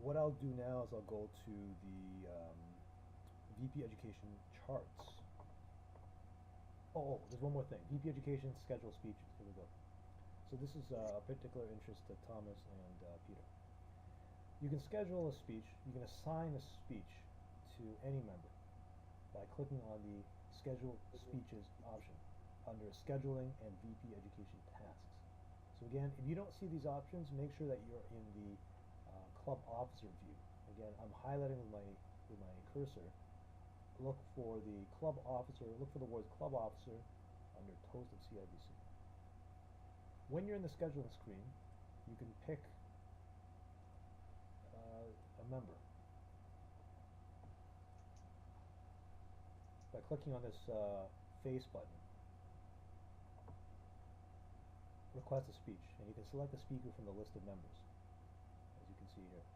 what I'll do now is I'll go to the VP Education charts. Oh, there's one more thing. VP Education schedule speeches. Here we go. So this is a particular interest to Thomas and Peter. You can schedule a speech, you can assign a speech to any member by clicking on the Schedule Speeches option under Scheduling and VP Education Tasks. So again, if you don't see these options, make sure that you're in the Club Officer view. Again, I'm highlighting with my cursor. Look for the Club Officer, look for the words Club Officer under Toast of CIBC. When you're in the scheduling screen, you can pick a member by clicking on this face button. Request a speech, and you can select a speaker from the list of members, as you can see here.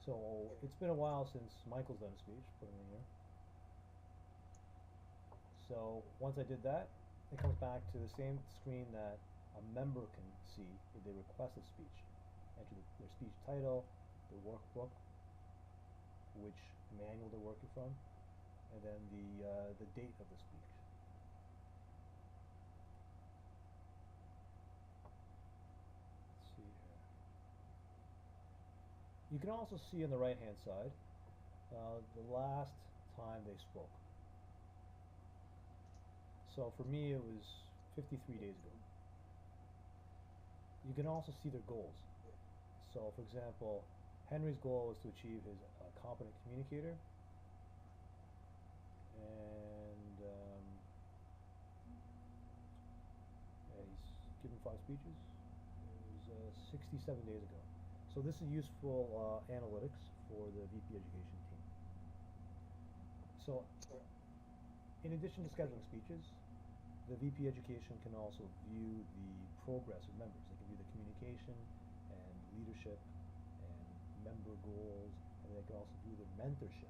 So it's been a while since Michael's done a speech. Put him in here. So once I did that, it comes back to the same screen that a member can see if they request a speech. Enter their speech title, the workbook, which manual they're working from, and then the date of the speech. Let's see here. You can also see on the right hand side the last time they spoke. So for me it was 53 days ago. You can also see their goals. So for example, Henry's goal is to achieve his competent communicator, and he's given 5 speeches. It was 67 days ago. So this is useful analytics for the VP Education team. So in addition to scheduling speeches, the VP Education can also view the progress of members. They can view the communication and leadership and member goals, and they can also view the mentorship.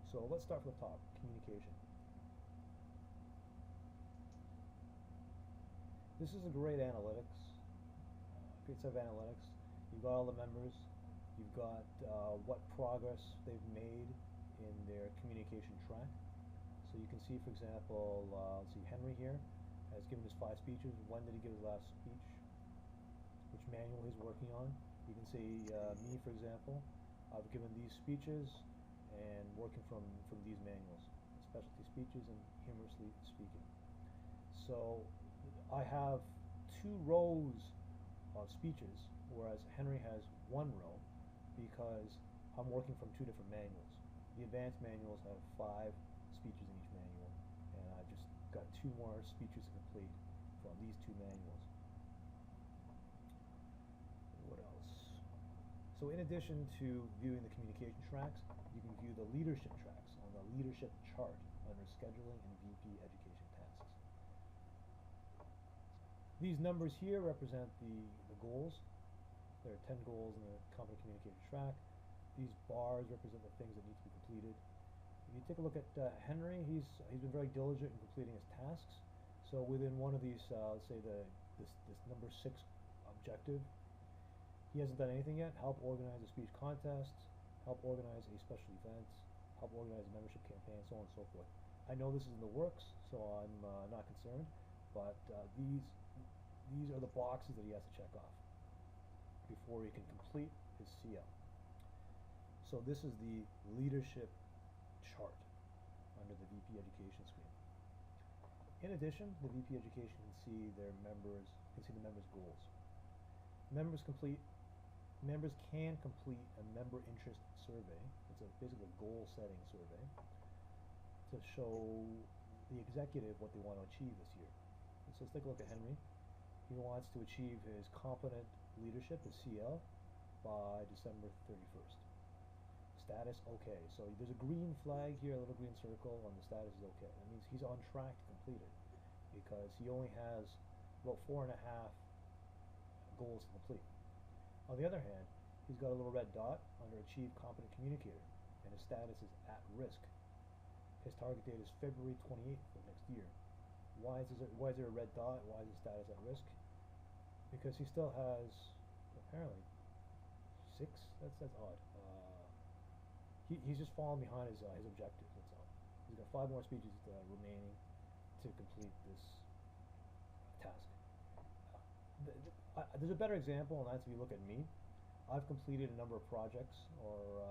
So let's start from the top, communication. This is a great analytics, great set of analytics. You've got all the members, you've got what progress they've made in their communication track. So you can see, for example, let's see, Henry here has given us 5 speeches. When did he give his last speech? Which manual he's working on. You can see me, for example. I've given these speeches and working from these manuals, specialty speeches and humorously speaking. So I have 2 rows of speeches, whereas Henry has 1 row, because I'm working from 2 different manuals. The advanced manuals have 5 speeches in each manual, and I've just got 2 more speeches to complete from these 2 manuals. What else? So in addition to viewing the communication tracks, you can view the leadership tracks on the leadership chart under scheduling and VP education tasks. These numbers here represent the goals. There are 10 goals in the competent communication track. These bars represent the things that need to be completed. If you take a look at Henry, he's been very diligent in completing his tasks. So within one of these, let's say this number 6 objective, he hasn't done anything yet. Help organize a speech contest, help organize a special event, help organize a membership campaign, so on and so forth. I know this is in the works, so I'm not concerned, but these are the boxes that he has to check off before he can complete his CL. So this is the leadership chart under the VP Education screen. In addition, the VP Education can see the members' goals. Members can complete a member interest survey. It's basically a goal setting survey to show the executive what they want to achieve this year. So let's take a look at Henry. He wants to achieve his competent leadership, his CL, by December 31st. Status okay. So there's a green flag here, a little green circle on the status is okay. That means he's on track to complete it, because he only has about 4.5 goals to complete. On the other hand, he's got a little red dot under Achieve Competent Communicator, and his status is at risk. His target date is February 28th of next year. Why is there a red dot? Why is his status at risk? Because he still has, apparently, 6. That's odd. He's just falling behind his objectives. That's all. He's got 5 more speeches remaining to complete this task. There's a better example, and that's if you look at me. I've completed a number of projects, or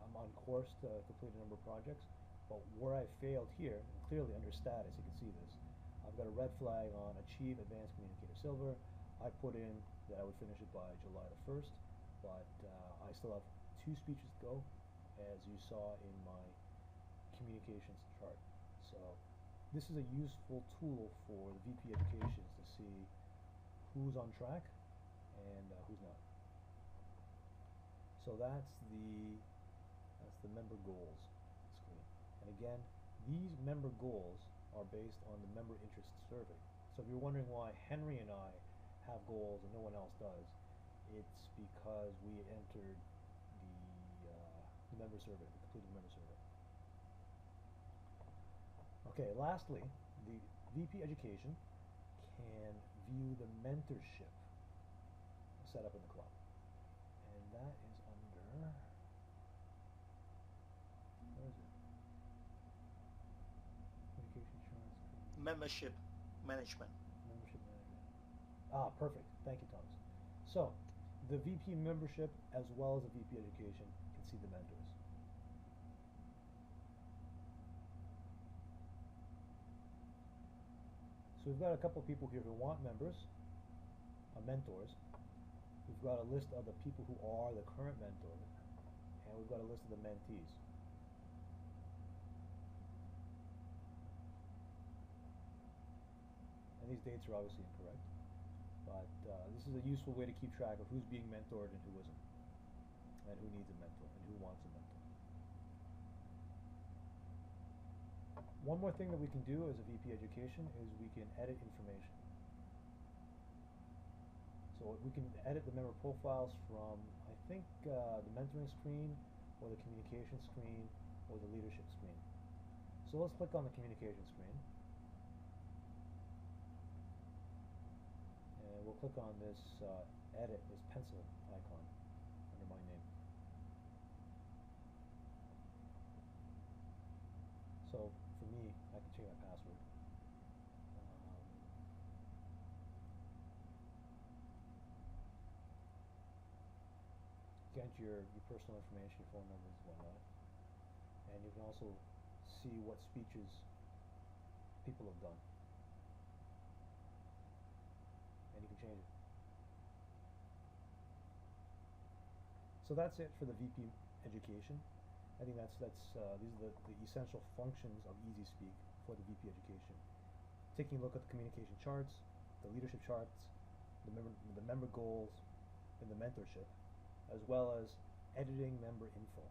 I'm on course to complete a number of projects, but where I failed here, and clearly under status, you can see this, I've got a red flag on Achieve Advanced Communicator Silver. I put in that I would finish it by July the 1st, but I still have 2 speeches to go, as you saw in my communications chart. So this is a useful tool for the VP Educations to see who's on track and who's not. So that's the member goals screen. And again, these member goals are based on the member interest survey. So if you're wondering why Henry and I have goals and no one else does, it's because we entered the member survey, the completed member survey. Okay, lastly, the VP Education can view the mentorship set up in the club. And that is under, where is it? Communication charts. Membership management. Membership management. Ah, perfect. Thank you, Thomas. So, the VP membership as well as the VP Education can see the mentors. So we've got a couple of people here who want members, mentors. We've got a list of the people who are the current mentors, and we've got a list of the mentees. And these dates are obviously incorrect, but this is a useful way to keep track of who's being mentored and who isn't, and who needs a mentor and who wants a mentor. One more thing that we can do as a VP Education is we can edit information. So we can edit the member profiles from, I think, the mentoring screen, or the communication screen, or the leadership screen. So let's click on the communication screen. And we'll click on this edit, this pencil icon under my name. So for me, I can change my password. Get your personal information, your phone numbers, and whatnot. And you can also see what speeches people have done. And you can change it. So that's it for the VP Education. I think these are the essential functions of EasySpeak for the VP Education. Taking a look at the communication charts, the leadership charts, the member goals, and the mentorship, as well as editing member info.